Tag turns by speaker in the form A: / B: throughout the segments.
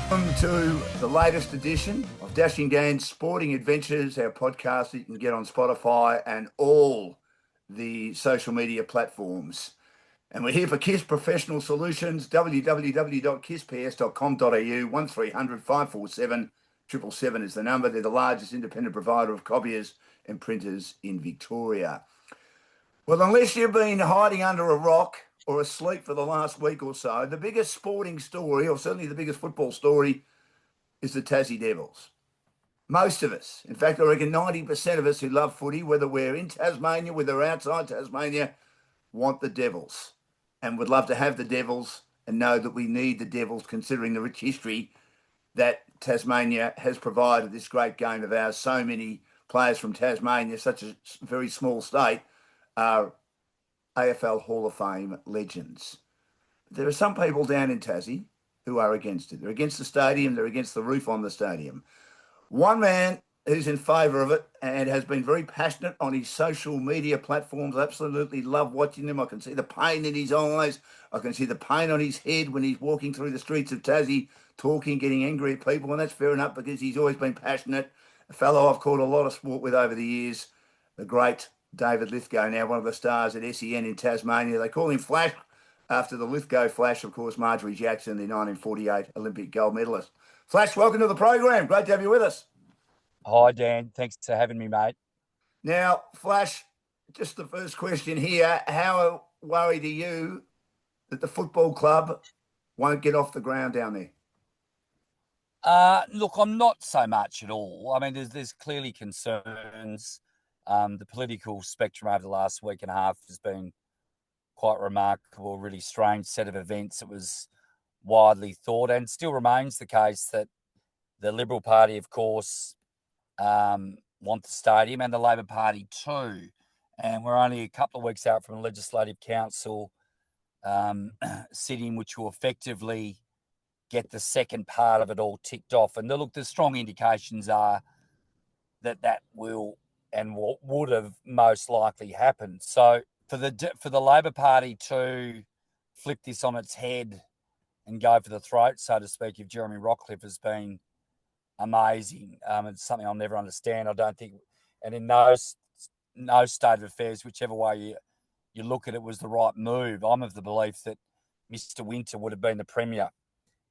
A: Welcome to the latest edition of Dashing Dan's Sporting Adventures, our podcast that you can get on Spotify and all the social media platforms. And we're here for KISS Professional Solutions, www.kissps.com.au, 1300 547 777 is the number. They're the largest independent provider of copiers and printers in Victoria. Well, unless you've been hiding under a rock or asleep for the last week or so, the biggest sporting story, or certainly the biggest football story, is the Tassie Devils. Most of us, in fact, I reckon 90% of us who love footy, whether we're in Tasmania, whether we're outside Tasmania, want the Devils and would love to have the Devils and know that we need the Devils, considering the rich history that Tasmania has provided this great game of ours. So many players from Tasmania, such a very small state, are AFL Hall of Fame legends. There are some people down in Tassie who are against it. They're against the stadium. They're against the roof on the stadium. One man who's in favour of it and has been very passionate on his social media platforms. I absolutely love watching him. I can see the pain in his eyes. I can see the pain on his head when he's walking through the streets of Tassie, talking, getting angry at people. And that's fair enough because he's always been passionate. A fellow I've caught a lot of sport with over the years, the great David Lithgow, now one of the stars at SEN in Tasmania. They call him Flash after the Lithgow Flash, of course, Marjorie Jackson, the 1948 Olympic gold medalist. Flash, welcome to the program. Great to have you with us.
B: Hi, Dan. Thanks for having me, mate.
A: Now, Flash, just the first question here. How worried are you that the football club won't get off the ground down there?
B: Look, I'm not so much at all. I mean, there's clearly concerns. The political spectrum over the last week and a half has been quite remarkable, really strange set of events. It was widely thought and still remains the case that the Liberal Party, of course, want the stadium and the Labor Party too. And we're only a couple of weeks out from a Legislative Council sitting, which will effectively get the second part of it all ticked off. And look, the strong indications are that will and what would have most likely happened. So for the Labor Party to flip this on its head and go for the throat, so to speak, of Jeremy Rockcliffe has been amazing. It's something I'll never understand, I don't think. And in no state of affairs, whichever way you look at it, was the right move. I'm of the belief that Mr. Winter would have been the Premier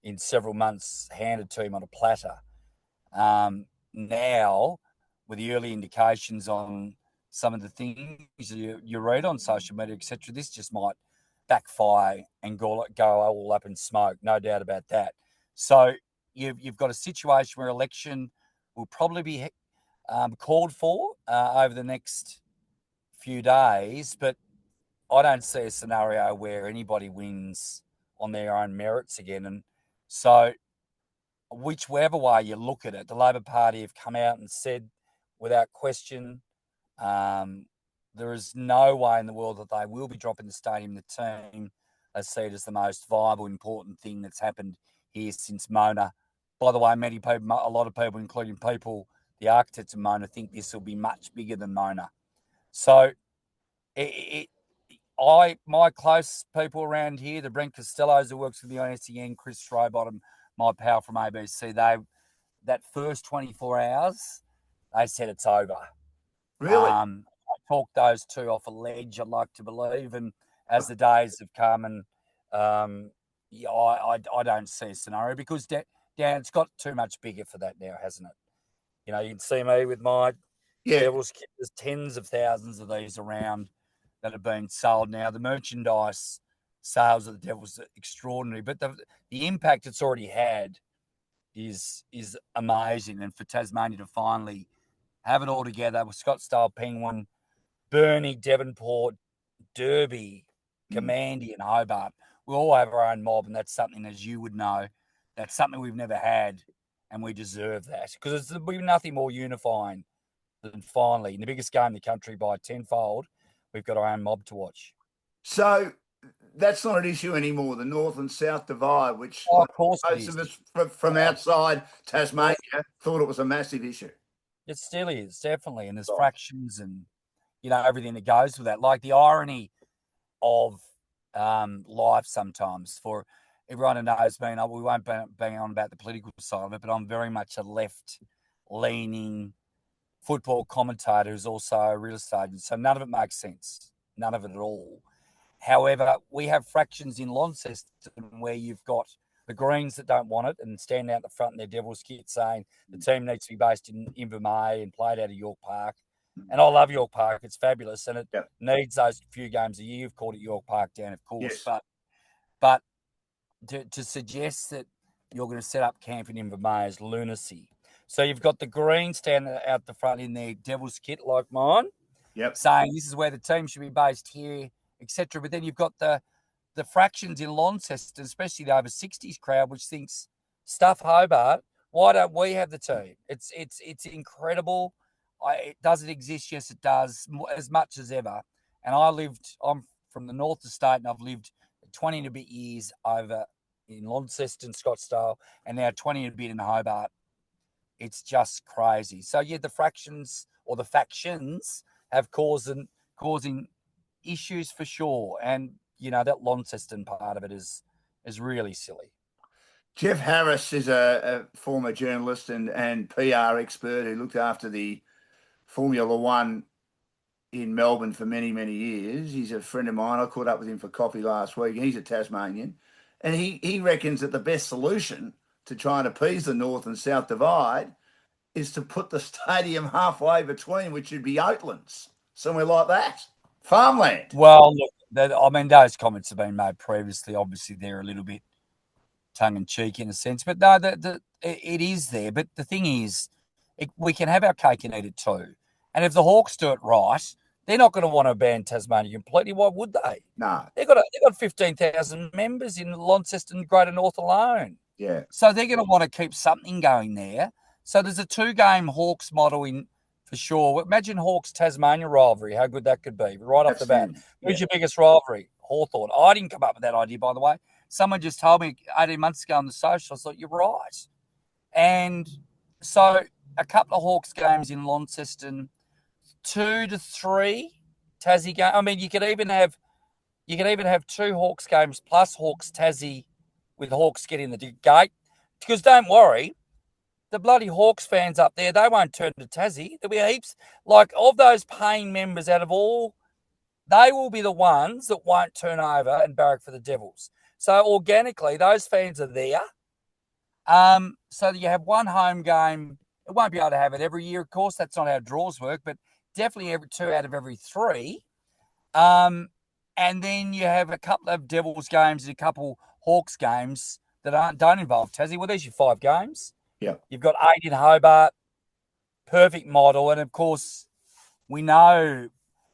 B: in several months, handed to him on a platter. Now, with the early indications on some of the things you read on social media, etc., this just might backfire and go all up in smoke, no doubt about that. So you've got a situation where election will probably be called for over the next few days, but I don't see a scenario where anybody wins on their own merits again. And so whichever way you look at it, the Labor Party have come out and said without question there is no way in the world that they will be dropping the stadium. The team, they see it as the most viable, important thing that's happened here since Mona. By the way, many people, a lot of people, including the architects of Mona, think this will be much bigger than Mona. So my close people around here, the Brent Costellos who works with me on SEN, Chris Strobottom, my pal from ABC, that first 24 hours, they said it's over.
A: Really?
B: I talked those two off a ledge, I'd like to believe, and as the days have come, and I don't see a scenario because Dan, it's got too much bigger for that now, hasn't it? You know, you can see me with my Devils kit. There's tens of thousands of these around that have been sold now. The merchandise sales of the Devils are extraordinary, but the impact it's already had is amazing. And for Tasmania to finally have it all together with Scottsdale Penguin, Burnie, Devonport, Derby, Commandy and Hobart, we all have our own mob, and that's something, as you would know, that's something we've never had, and we deserve that because there'll be nothing more unifying than finally, in the biggest game in the country by tenfold, we've got our own mob to watch.
A: So that's not an issue anymore, the North and South divide, which
B: of course
A: most of us from outside Tasmania thought it was a massive issue.
B: It still is, definitely. And there's fractions and, you know, everything that goes with that. Like the irony of life sometimes for everyone knows me, and we won't bang on about the political side of it, but I'm very much a left-leaning football commentator who's also a real estate agent. So none of it makes sense. None of it at all. However, we have fractions in Launceston where you've got the Greens that don't want it and stand out the front in their devil's kit saying the team needs to be based in Invermay and played out of York Park. And I love York Park. It's fabulous. And it needs those few games a year. You've called it York Park down, of course.
A: Yes.
B: But to suggest that you're going to set up camp in Invermay is lunacy. So you've got the Greens standing out the front in their devil's kit like mine, saying this is where the team should be based here, etc. But then you've got the fractions in Launceston, especially the over 60s crowd, which thinks, stuff Hobart, why don't we have the team? It's incredible. It doesn't exist. Yes, it does, as much as ever. And I'm from the north of the state, and I've lived 20 and a bit years over in Launceston, Scottsdale, and now 20 and a bit in Hobart. It's just crazy. So, yeah, the fractions or the factions have causing issues for sure. And, you know, that Launceston part of it is really silly.
A: Jeff Harris is a former journalist and PR expert who looked after the Formula One in Melbourne for many, many years. He's a friend of mine. I caught up with him for coffee last week, and he's a Tasmanian. And he reckons that the best solution to try and appease the North and South divide is to put the stadium halfway between, which would be Oatlands, somewhere like that. Farmland.
B: Well, look, those comments have been made previously. Obviously, they're a little bit tongue-in-cheek in a sense. But no, it is there. But the thing is, we can have our cake and eat it too. And if the Hawks do it right, they're not going to want to ban Tasmania completely. Why would they?
A: No.
B: They've got 15,000 members in Launceston, Greater North alone.
A: Yeah.
B: So they're going to want to keep something going there. So there's a 2-game Hawks model in for sure. Imagine Hawks Tasmania rivalry, how good that could be right off the bat. Who's your biggest rivalry? Hawthorn. I didn't come up with that idea, by the way. Someone just told me 18 months ago on the social. I thought, you're right. And so a couple of Hawks games in Launceston, 2 to 3 Tassie games. I mean, you could even have 2 Hawks games plus Hawks Tassie with Hawks getting the gate. Because don't worry, the bloody Hawks fans up there, they won't turn to Tassie. There'll be heaps, like, of those paying members out of all, they will be the ones that won't turn over and barrack for the Devils. So organically, those fans are there. So that you have one home game. It won't be able to have it every year, of course. That's not how draws work, but definitely every 2 out of every 3. And then you have a couple of Devils games and a couple Hawks games that don't involve Tassie. Well, there's your 5 games.
A: Yeah.
B: You've got 8 in Hobart. Perfect model. And, of course, we know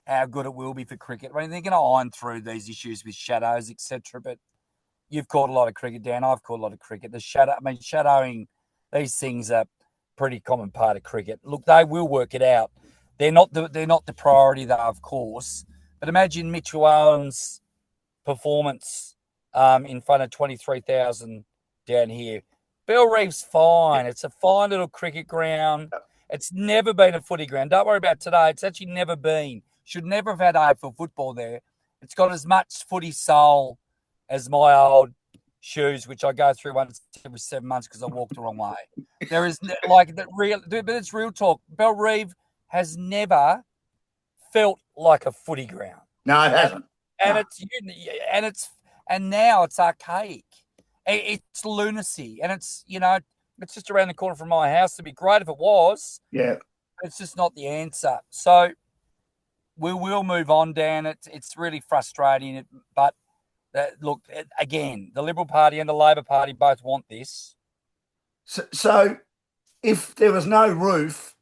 B: how good it will be for cricket. I mean, they're going to iron through these issues with shadows, etc. But you've caught a lot of cricket, Dan. I've caught a lot of cricket. Shadowing, these things are pretty common part of cricket. Look, they will work it out. They're not the priority, though, of course. But imagine Mitchell Owen's performance in front of 23,000 down here. Bell Reef's fine. It's a fine little cricket ground. It's never been a footy ground. Don't worry about today. It's actually never been. Should never have had AFL football there. It's got as much footy soul as my old shoes, which I go through once every 7 months because I walk the wrong way. There is like that real, but it's real talk. Bell Reef has never felt like a footy ground.
A: No, it hasn't.
B: And now it's archaic. It's lunacy, and it's just around the corner from my house. It'd be great if it was.
A: Yeah,
B: it's just not the answer. So we will move on, Dan. It's really frustrating, but look, again, the Liberal Party and the Labor Party both want this.
A: So if there was no roof,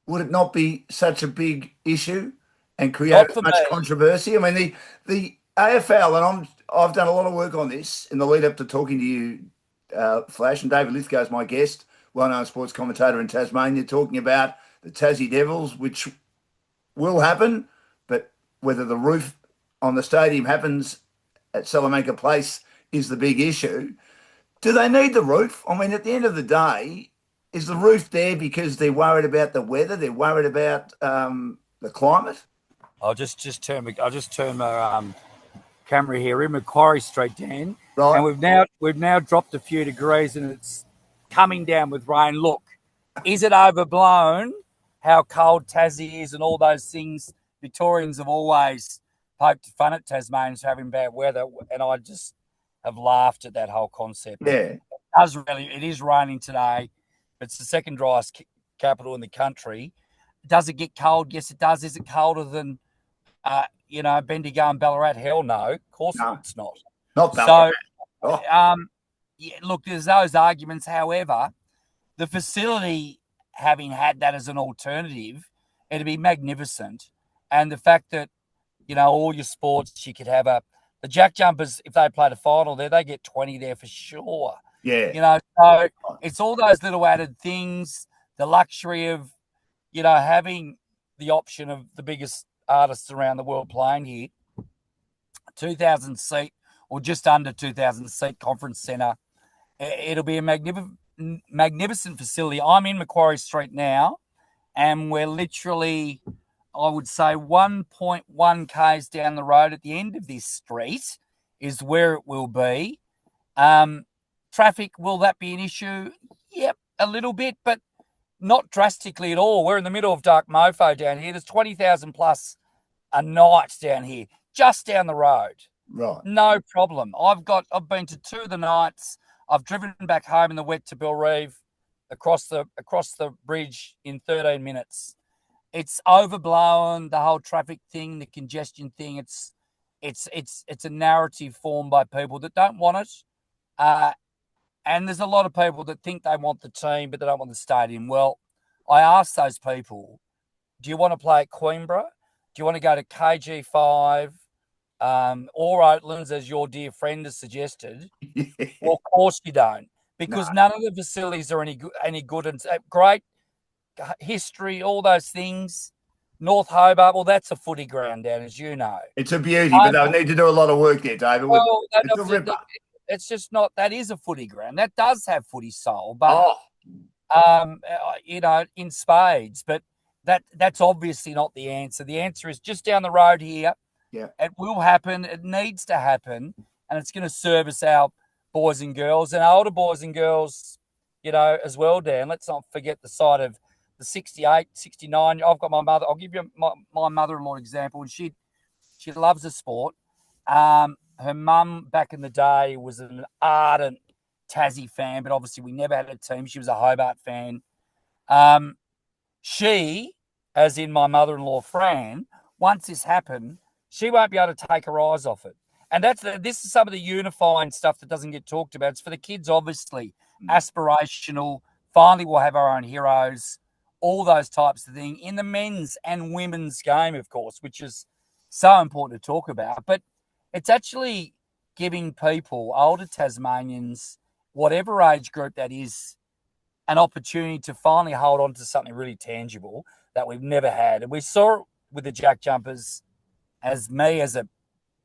A: would it not be such a big issue and create much controversy? I mean, the AFL, and I've done a lot of work on this in the lead up to talking to you, Flash, and David Lithgow is my guest, well-known sports commentator in Tasmania, talking about the Tassie Devils, which will happen, but whether the roof on the stadium happens at Salamanca Place is the big issue. Do they need the roof? I mean, at the end of the day, is the roof there because they're worried about the weather? They're worried about the climate?
B: I'll just turn my camera here in Macquarie Street, Dan,
A: Right.
B: and we've now dropped a few degrees and it's coming down with rain. Look, is it overblown how cold Tassie is and all those things? Victorians have always poked fun at Tasmanians for having bad weather, and I just have laughed at that whole concept.
A: Yeah.
B: It is raining today. It's the second driest capital in the country. Does it get cold? Yes, it does. Is it colder than Bendigo and Ballarat? Hell no. Of course
A: No.
B: it's not.
A: Not Ballarat.
B: So, yeah, look, there's those arguments. However, the facility, having had that as an alternative, it'd be magnificent. And the fact that, all your sports, you could have the Jack Jumpers, if they played a final there, they get 20 there for sure.
A: Yeah.
B: So it's all those little added things, the luxury of, having the option of the biggest artists around the world playing here. 2,000 seat or just under 2,000 seat conference centre. It'll be a magnificent facility. I'm in Macquarie Street now, and we're literally, I would say, 1.1 k's down the road. At the end of this street is where it will be. Traffic, will that be an issue? Yep, a little bit, but not drastically at all. We're in the middle of dark mofo down here. There's 20,000 plus a night down here, just down the road.
A: Right.
B: No problem. I've been to 2 of the nights. I've driven back home in the wet to Belrive across the bridge in 13 minutes. It's overblown, the whole traffic thing, the congestion thing. It's a narrative formed by people that don't want it. And there's a lot of people that think they want the team, but they don't want the stadium. Well, I asked those people, do you want to play at Queenborough? Do you want to go to KG5 or Oatlands, as your dear friend has suggested? Well, of course you don't, because none of the facilities are any good and great history, all those things. North Hobart, well, that's a footy ground down, as you know.
A: It's a beauty, but they'll need to do a lot of work there, David.
B: Well,
A: it's a ripper.
B: It's just not. That is a footy ground. That does have footy soul, but in spades. But that's obviously not the answer. The answer is just down the road here.
A: Yeah,
B: it will happen. It needs to happen, and it's going to service our boys and girls and older boys and girls, as well, Dan. Let's not forget the side of the 68, 69. I've got my mother. I'll give you my mother-in-law example, and she loves the sport. Her mum back in the day was an ardent Tassie fan, but obviously we never had a team. She was a Hobart fan. She, as in my mother-in-law Fran, once this happened, she won't be able to take her eyes off it. And this is some of the unifying stuff that doesn't get talked about. It's for the kids, obviously, aspirational. Finally, we'll have our own heroes, all those types of things in the men's and women's game, of course, which is so important to talk about. But it's actually giving people, older Tasmanians, whatever age group that is, an opportunity to finally hold on to something really tangible that we've never had. And we saw it with the Jack Jumpers. As a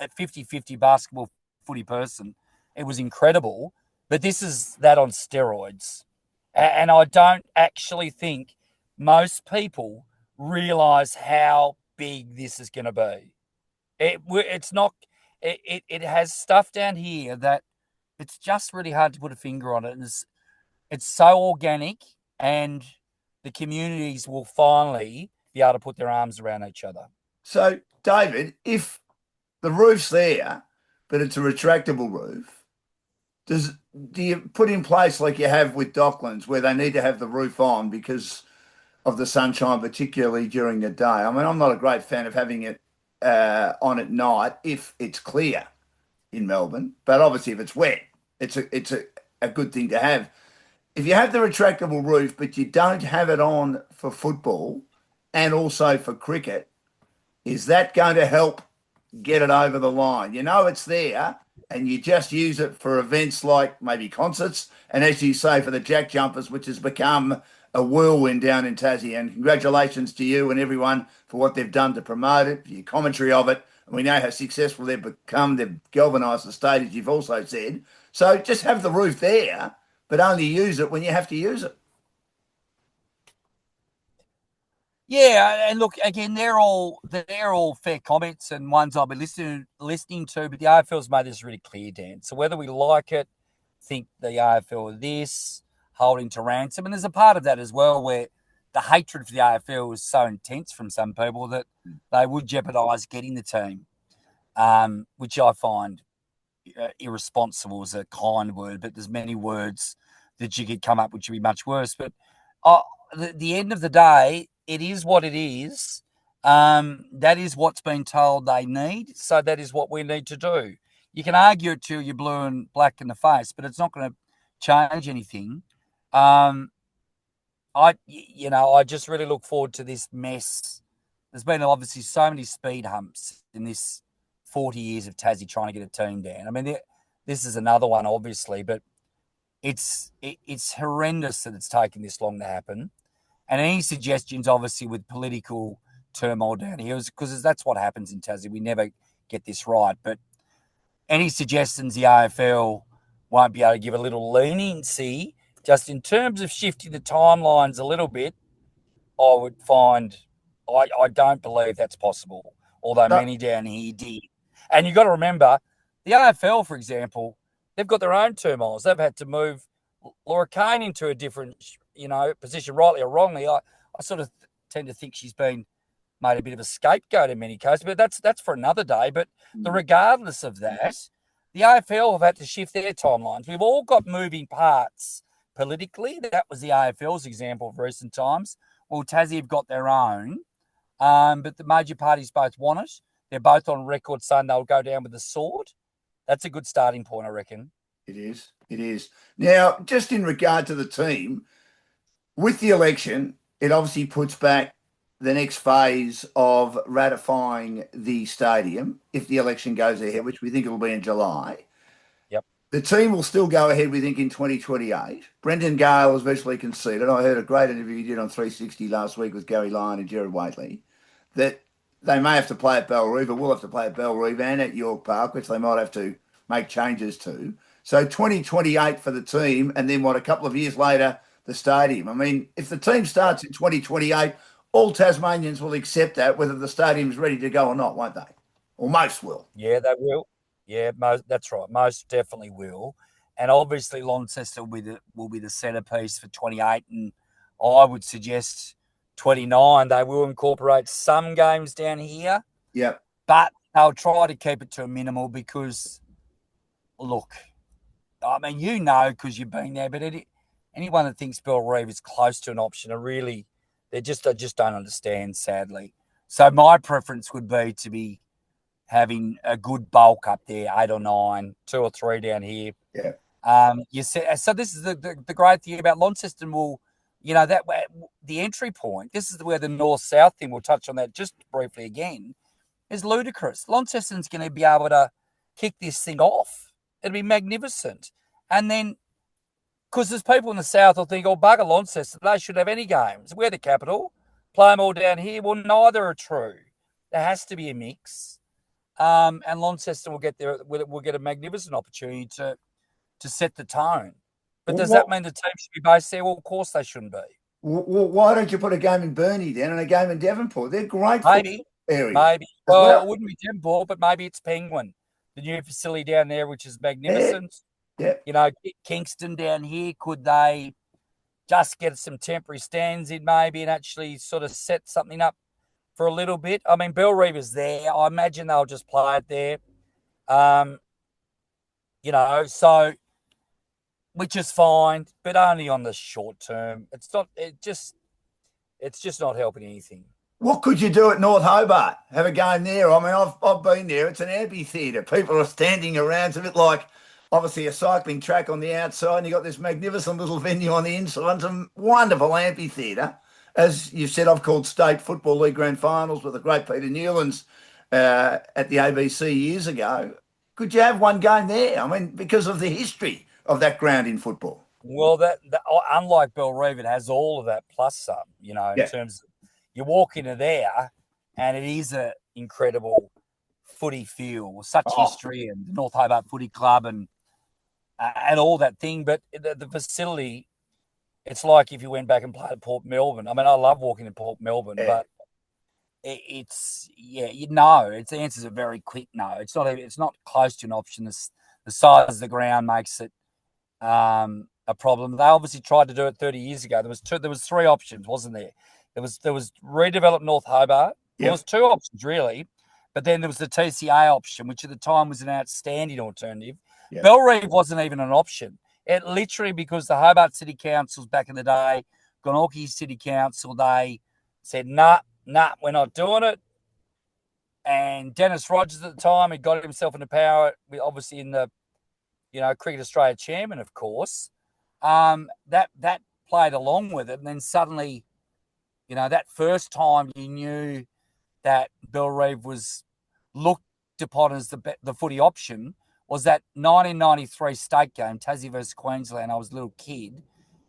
B: 50-50 basketball footy person, it was incredible. But this is that on steroids. And I don't actually think most people realise how big this is going to be. It's not... It has stuff down here that it's just really hard to put a finger on it. And it's so organic, and the communities will finally be able to put their arms around each other.
A: So, David, if the roof's there, but it's a retractable roof, do you put in place like you have with Docklands, where they need to have the roof on because of the sunshine, particularly during the day? I mean, I'm not a great fan of having it on at night if it's clear in Melbourne, but obviously if it's wet, it's a good thing to have. If you have the retractable roof, but you don't have it on for football and also for cricket, is that going to help get it over the line? It's there, and you just use it for events like maybe concerts, and as you say, for the Jack Jumpers, which has become a whirlwind down in Tassie. And congratulations to you and everyone for what they've done to promote it, for your commentary of it. And we know how successful they've become. They've galvanised the state, as you've also said. So just have the roof there, but only use it when you have to use it.
B: Yeah, and look again, they're all fair comments and ones I'll be listening to. But the AFL's made this really clear, Dan. So whether we like it, think the AFL are this, holding to ransom, and there's a part of that as well where the hatred for the AFL is so intense from some people that they would jeopardise getting the team, which I find irresponsible is a kind word, but there's many words that you could come up which would be much worse. But the end of the day, it is what it is. That is what's been told they need, so that is what we need to do. You can argue it till you're blue and black in the face, but it's not going to change anything. I just really look forward to this mess. There's been obviously so many speed humps in this 40 years of Tassie trying to get a team down. I mean, this is another one, obviously, but it's horrendous that it's taken this long to happen. And any suggestions, obviously, with political turmoil down here, because that's what happens in Tassie. We never get this right. But any suggestions the AFL won't be able to give a little leniency, just in terms of shifting the timelines a little bit, I would find I don't believe that's possible, although
A: No,
B: many down here did. And you've got to remember, the AFL, for example, they've got their own turmoils. They've had to move Laura Kane into a different, position, rightly or wrongly. I sort of tend to think she's been made a bit of a scapegoat in many cases, but that's for another day. But regardless of that, the AFL have had to shift their timelines. We've all got moving parts politically. That was the AFL's example of recent times. Well, Tassie have got their own, but the major parties both want it. They're both on record saying they'll go down with the sword. That's a good starting point, I reckon.
A: it is. It is. Now, just in regard to the team, with the election, it obviously puts back the next phase of ratifying the stadium if the election goes ahead, which we think it will be in July.
B: Yep.
A: The team will still go ahead, we think, in 2028. Brendan Gale has virtually conceded. I heard a great interview he did on 360 last week with Gary Lyon and Jared Waitley that they may have to play at Bellerive, or will have to play at Bellerive and at York Park, which they might have to make changes to. So 2028 for the team, and then a couple of years later, the stadium. I mean, if the team starts in 2028, all Tasmanians will accept that, whether the stadium's ready to go or not, won't they? Or most will.
B: Yeah, they will. Yeah, that's right. Most definitely will. And obviously, Launceston will be the centrepiece for 28, and I would suggest 29. They will incorporate some games down here,
A: Yep.
B: but they'll try to keep it to a minimal because, look, I mean, because you've been there, but anyone that thinks Bellerive is close to an option they just don't understand, sadly. So my preference would be to be having a good bulk up there, 8 or 9, 2 or 3 down here.
A: Yeah.
B: You said so. This is the great thing about Launceston. That the entry point. This is where the north-south thing. We'll touch on that just briefly again. Is ludicrous. Launceston's going to be able to kick this thing off. It'll be magnificent. And then, because there's people in the south will think, oh, bugger Launceston, they should have any games. We're the capital. Play them all down here. Well, neither are true. There has to be a mix. And Launceston will get a magnificent opportunity to set the tone. But does that mean the team should be based there? Well, of course they shouldn't be.
A: Well, why don't you put a game in Burnie then and a game in Devonport? They're great
B: Maybe.
A: areas.
B: Well, it wouldn't be Devonport, but maybe it's Penguin, the new facility down there, which is magnificent.
A: Yeah.
B: Kingston down here, could they just get some temporary stands in maybe and actually sort of set something up for a little bit? I mean, Bellerive is there. I imagine they'll just play it there. So which is fine, but only on the short term. It's just not helping anything.
A: What could you do at North Hobart? Have a game there. I mean, I've been there. It's an amphitheatre. People are standing around. It's a bit like, obviously, a cycling track on the outside, and you've got this magnificent little venue on the inside. It's a wonderful amphitheatre. As you said, I've called State Football League Grand Finals with the great Peter Newlands at the ABC years ago. Could you have one game there? I mean, because of the history of that ground in football.
B: Well, that unlike Bellerive, it has all of that plus some, in terms of you walk into there and it is an incredible footy feel, such history and the North Hobart Footy Club and all that thing. But the facility it's like if you went back and played at Port Melbourne. I mean, I love walking in Port Melbourne,
A: Yeah.
B: but it's the answer's a very quick no. It's not close to an option. The size of the ground makes it a problem. They obviously tried to do it 30 years ago. There was three options, wasn't there? There was redevelop North Hobart. Well, there was two options really, but then there was the TCA option, which at the time was an outstanding alternative.
A: Yep.
B: Belrive wasn't even an option. It literally, because the Hobart City Councils back in the day, Glenorchy City Council, they said, nah, we're not doing it. And Dennis Rogers at the time had got himself into power, obviously in the, Cricket Australia chairman, of course. That played along with it. And then suddenly, that first time you knew that Belrive was looked upon as the footy option was that 1993 state game, Tassie versus Queensland. I was a little kid.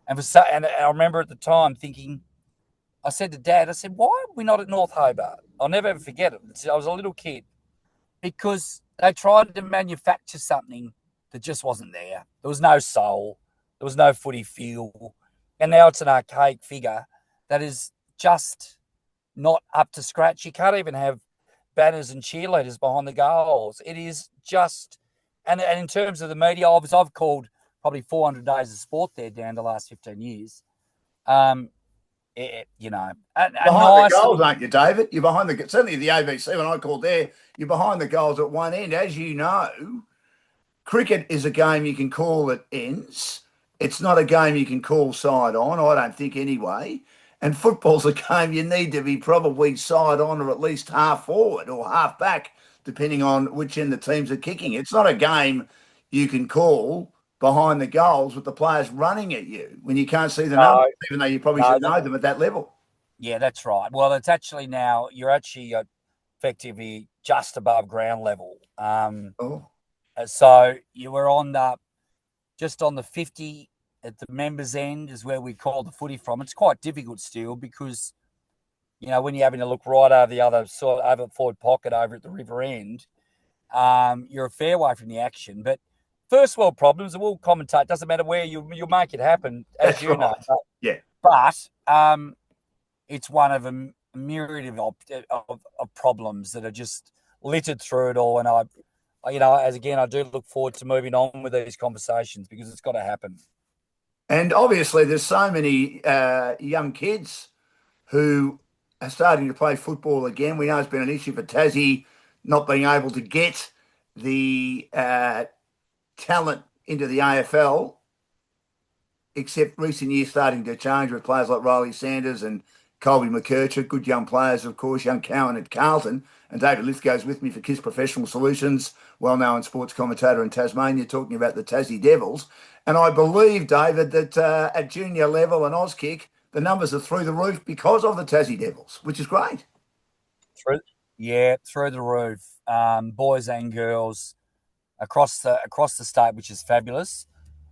B: And I remember at the time thinking, I said to Dad, why are we not at North Hobart? I'll never ever forget it. I was a little kid because they tried to manufacture something that just wasn't there. There was no soul. There was no footy feel. And now it's an archaic figure that is just not up to scratch. You can't even have banners and cheerleaders behind the goals. It is just, and in terms of the media, I've called probably 400 days of sport there down the last 15 years.
A: Behind the goals, aren't you, David? You're behind certainly the ABC, when I called there, you're behind the goals at one end. As you know, cricket is a game you can call at ends. It's not a game you can call side on, I don't think anyway. And football's a game you need to be probably side on or at least half forward or half back, depending on which end the teams are kicking. It's not a game you can call behind the goals with the players running at you when you can't see the numbers, even though you probably should know them at that level.
B: Yeah, that's right. Well, it's actually now, you're actually effectively just above ground level. So you were just on the 50 at the members' end is where we call the footy from. It's quite difficult still because, when you're having to look right over the other sort of over forward pocket over at the river end, you're a fair way from the action. But first world problems, we'll commentate. Doesn't matter where you'll make it happen, as
A: That's
B: you
A: right.
B: know.
A: But
B: it's one of a myriad of problems that are just littered through it all. And I do look forward to moving on with these conversations because it's got to happen.
A: And obviously, there's so many young kids who are starting to play football again. We know it's been an issue for Tassie not being able to get the talent into the AFL, except recent years starting to change with players like Riley Sanders and Colby McKercher, good young players, of course, young Cowan at Carlton. And David Lithgow's with me for KISS Professional Solutions, well-known sports commentator in Tasmania, talking about the Tassie Devils. And I believe, David, that at junior level and Auskick, the numbers are through the roof because of the Tassie Devils, which is great.
B: Through the roof, boys and girls across the state, which is fabulous.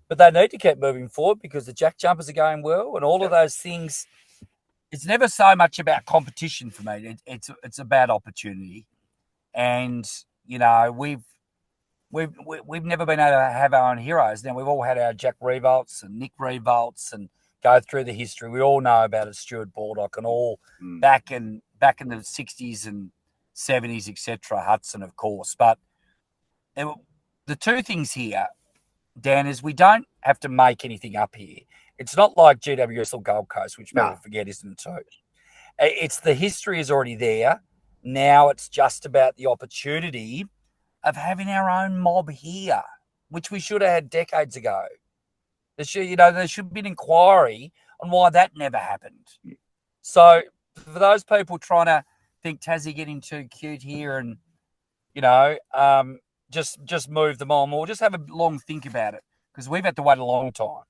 B: But they need to keep moving forward because the Jack Jumpers are going well and all of those things. It's never so much about competition for me. It's about opportunity, and we've never been able to have our own heroes. Now we've all had our Jack Revolts and Nick Revolts and go through the history. We all know about it, Stuart Baldock and all back in the 60s and 70s, etc. Hudson, of course. But the two things here, Dan, is we don't have to make anything up here. It's not like GWS or Gold Coast, which people forget, isn't it too? It's the history is already there. Now it's just about the opportunity of having our own mob here, which we should have had decades ago. There should be an inquiry on why that never happened. So for those people trying to think Tassie getting too cute here and, just move them on, or just have a long think about it because we've had to wait a long time.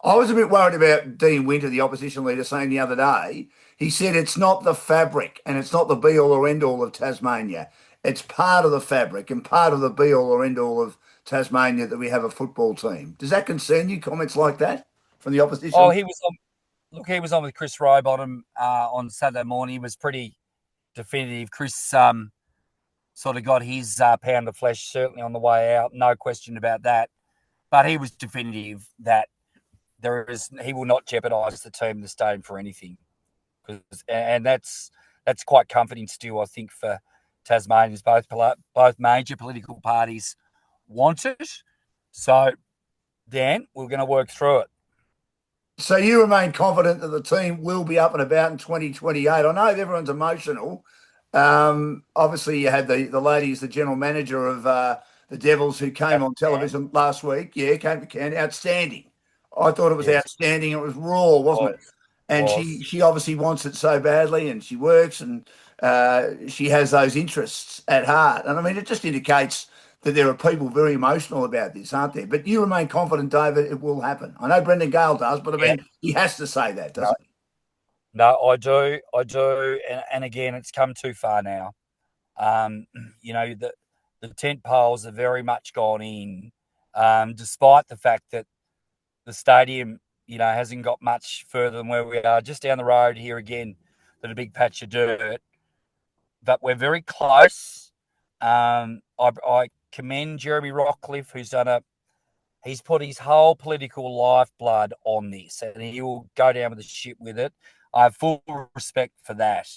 A: I was a bit worried about Dean Winter, the opposition leader, saying the other day, he said it's not the fabric and it's not the be-all or end-all of Tasmania. It's part of the fabric and part of the be-all or end-all of Tasmania that we have a football team. Does that concern you, comments like that from the opposition?
B: Oh, he was on with Chris Rowbottom on Saturday morning. He was pretty definitive. Chris sort of got his pound of flesh certainly on the way out, no question about that. But he was definitive that he will not jeopardise the team, the stadium for anything. And that's quite comforting still, I think, for Tasmanians. Both major political parties want it. So, Dan, we're going to work through it.
A: So you remain confident that the team will be up and about in 2028. I know everyone's emotional. Obviously, you had the lady as the general manager of the Devils who came on television last week. Yeah, came to Canberra. Outstanding. I thought it was outstanding. It was raw, wasn't it? And she obviously wants it so badly, and she works, and she has those interests at heart. And I mean, it just indicates that there are people very emotional about this, aren't there? But you remain confident, David, it will happen. I know Brendan Gale does, but I mean, he has to say that, doesn't he?
B: No, I do. And again, it's come too far now. The tent poles have very much gone in, despite the fact that the stadium, hasn't got much further than where we are. Just down the road here again, there's a big patch of dirt, but we're very close. I commend Jeremy Rockcliffe, he's put his whole political lifeblood on this, and he will go down with the ship with it. I have full respect for that.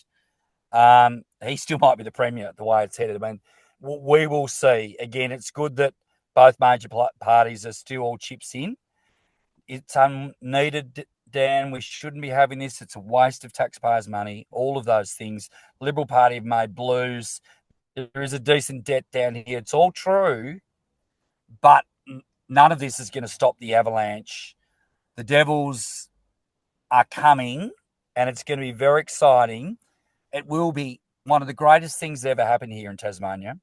B: He still might be the premier the way it's headed. I mean, we will see. Again, it's good that both major parties are still all chips in. It's unneeded, Dan. We shouldn't be having this. It's a waste of taxpayers' money. All of those things. Liberal Party have made blues. There is a decent debt down here. It's all true, but none of this is going to stop the avalanche. The Devils are coming, and it's going to be very exciting. It will be one of the greatest things that ever happened here in Tasmania,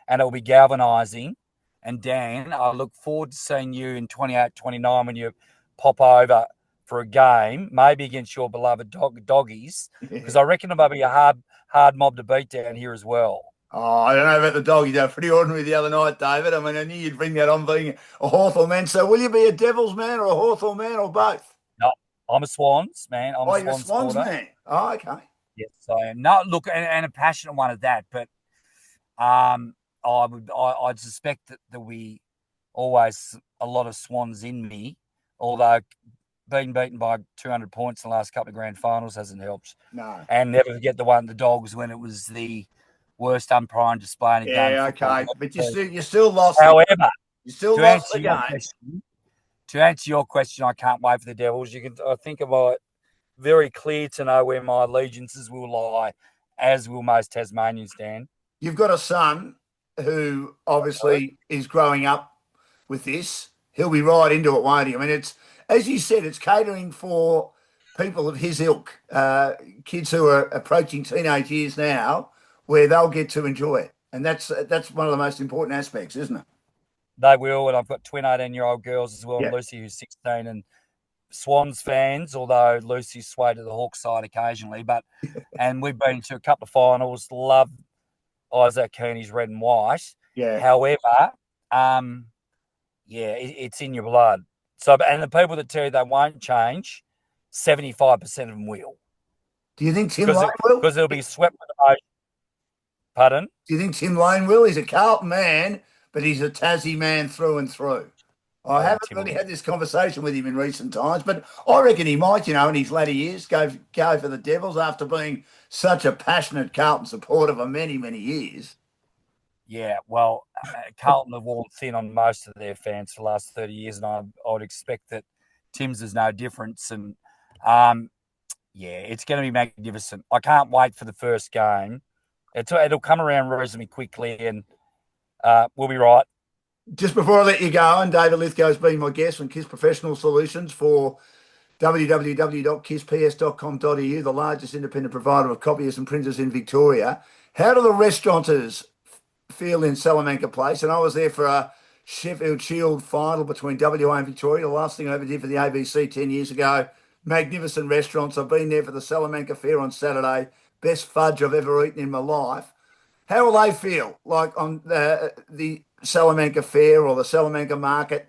B: and it will be galvanising. And Dan, I look forward to seeing you in 28, 29 when you pop over for a game, maybe against your beloved doggies, because I reckon it might be a hard mob to beat down here as well.
A: Oh, I don't know about the doggies. They were pretty ordinary the other night, David. I mean, I knew you'd bring that on being a Hawthorn man. So will you be a Devils man or a Hawthorn man or both?
B: No, I'm a Swans man.
A: You're a Swans man. Oh, okay.
B: Yes, I am. No, look, and a passionate one at that. But I'd suspect that there'll be always a lot of Swans in me, although being beaten by 200 points in the last couple of grand finals hasn't helped.
A: No.
B: And never forget the Dogs when it was the worst umpiring display in a game.
A: Yeah, okay. But you still lost.
B: However,
A: you still lost the game.
B: To answer your question, I can't wait for the Devils. I think about very clear to know where my allegiances will lie, as will most Tasmanians, Dan.
A: You've got a son who obviously is growing up with this. He'll be right into it, won't he? I mean, it's, as you said, it's catering for people of his ilk, kids who are approaching teenage years now, where they'll get to enjoy it. And that's one of the most important aspects, isn't it?
B: They will, and I've got twin 18-year-old girls as well,
A: Yeah.
B: Lucy, who's 16, and Swans fans, although Lucy's swayed to the Hawk side occasionally. And we've been to a couple of finals, love Isaac Kearney's red and white.
A: Yeah.
B: However, it's in your blood. So, and the people that tell you they won't change, 75% of them will.
A: Do you think Tim Lane will?
B: Because it'll be swept with the motion. Pardon?
A: Do you think Tim Lane will? He's a Carlton man, but he's a Tassie man through and through. I haven't really had this conversation with him in recent times, but I reckon he might, in his latter years, go for the Devils after being such a passionate Carlton supporter for many, many years.
B: Yeah, well, Carlton have worn thin on most of their fans for the last 30 years, and I would expect that Tim's is no difference. And, it's going to be magnificent. I can't wait for the first game. It'll come around reasonably quickly, and we'll be right.
A: Just before I let you go, and David Lithgow has been my guest on KISS Professional Solutions for www.kissps.com.au, the largest independent provider of copiers and printers in Victoria. How do the restaurateurs feel in Salamanca Place? And I was there for a Sheffield Shield final between WA and Victoria, the last thing I ever did for the ABC 10 years ago. Magnificent restaurants. I've been there for the Salamanca Fair on Saturday. Best fudge I've ever eaten in my life. How will they feel like on the Salamanca Fair or the Salamanca Market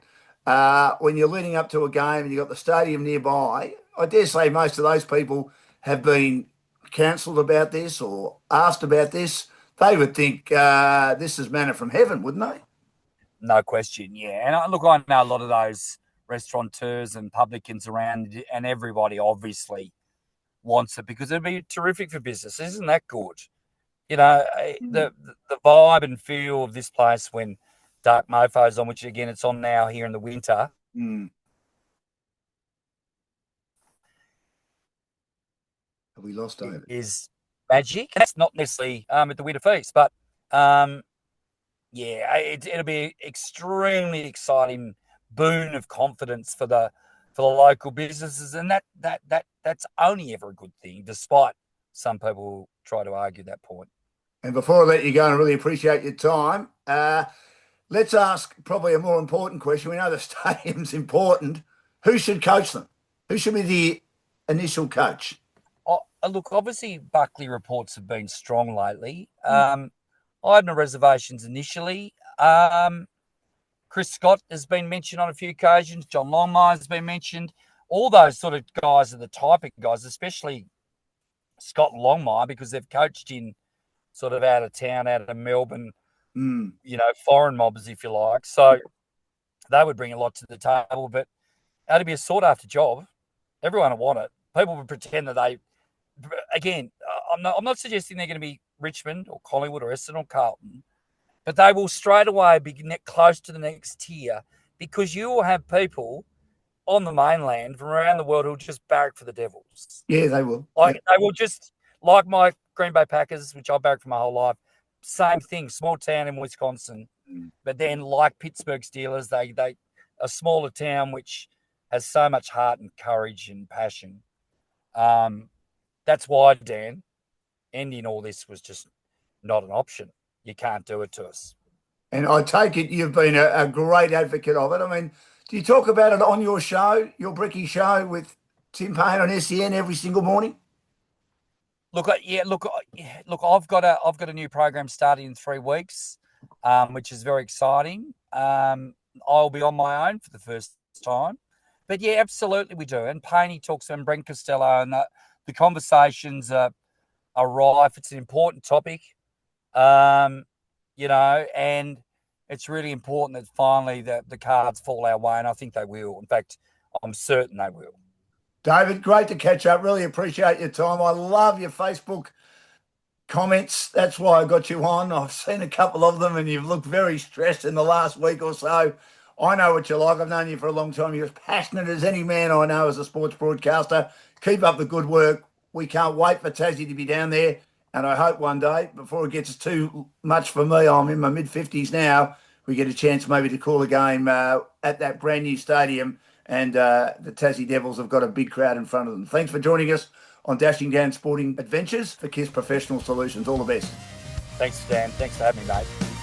A: when you're leading up to a game and you've got the stadium nearby? I dare say most of those people have been counselled about this or asked about this. They would think this is manna from heaven, wouldn't they?
B: No question, yeah. And look, I know a lot of those restaurateurs and publicans around, and everybody obviously wants it because it'd be terrific for business. Isn't that good? You know, the vibe and feel of this place when Dark Mofo's on, which again it's on now here in the winter.
A: Have we lost David?
B: Is magic. That's not necessarily at the Winter Feast, but yeah, it'll be extremely exciting boon of confidence for the local businesses, and that's only ever a good thing, despite some people try to argue that point.
A: And before I let you go, and I really appreciate your time, let's ask probably a more important question. We know the stadium's important. Who should coach them? Who should be the initial coach?
B: Look, obviously Buckley reports have been strong lately. I had no reservations initially. Chris Scott has been mentioned on a few occasions. John Longmire has been mentioned. All those sort of guys are the type of guys, especially Scott and Longmire, because they've coached in sort of out of town, out of Melbourne, you know, foreign mobs, if you like. So they would bring a lot to the table, but it'd be a sought-after job. Everyone would want it. People would pretend that they... Again, I'm not suggesting they're going to be Richmond or Collingwood or Essendon or Carlton, but they will straight away be close to the next tier because you will have people on the mainland from around the world who will just barrack for the Devils.
A: Yeah, they will.
B: They will just, like my Green Bay Packers, which I barracked for my whole life, same thing, small town in Wisconsin. But then like Pittsburgh Steelers, they a smaller town which has so much heart and courage and passion. That's why, Dan, ending all this was just not an option. You can't do it to us.
A: And I take it you've been a great advocate of it. I mean, do you talk about it on your show, your Bricky show with Tim Payne on SEN every single morning?
B: Look, I've got a new program starting in 3 weeks, which is very exciting. I'll be on my own for the first time. But yeah, absolutely we do. And Payne talks to Brent Costello, and the conversations are rife. It's an important topic, you know, and it's really important that finally the cards fall our way, and I think they will. In fact, I'm certain they will.
A: David, great to catch up. Really appreciate your time. I love your Facebook comments. That's why I got you on. I've seen a couple of them, and you've looked very stressed in the last week or so. I know what you're like. I've known you for a long time. You're as passionate as any man I know as a sports broadcaster. Keep up the good work. We can't wait for Tassie to be down there. And I hope one day, before it gets too much for me, I'm in my mid-50s now, we get a chance maybe to call a game at that brand new stadium. And the Tassie Devils have got a big crowd in front of them. Thanks for joining us on Dashing Down Sporting Adventures for KISS Professional Solutions. All the best.
B: Thanks, Dan. Thanks for having me, mate.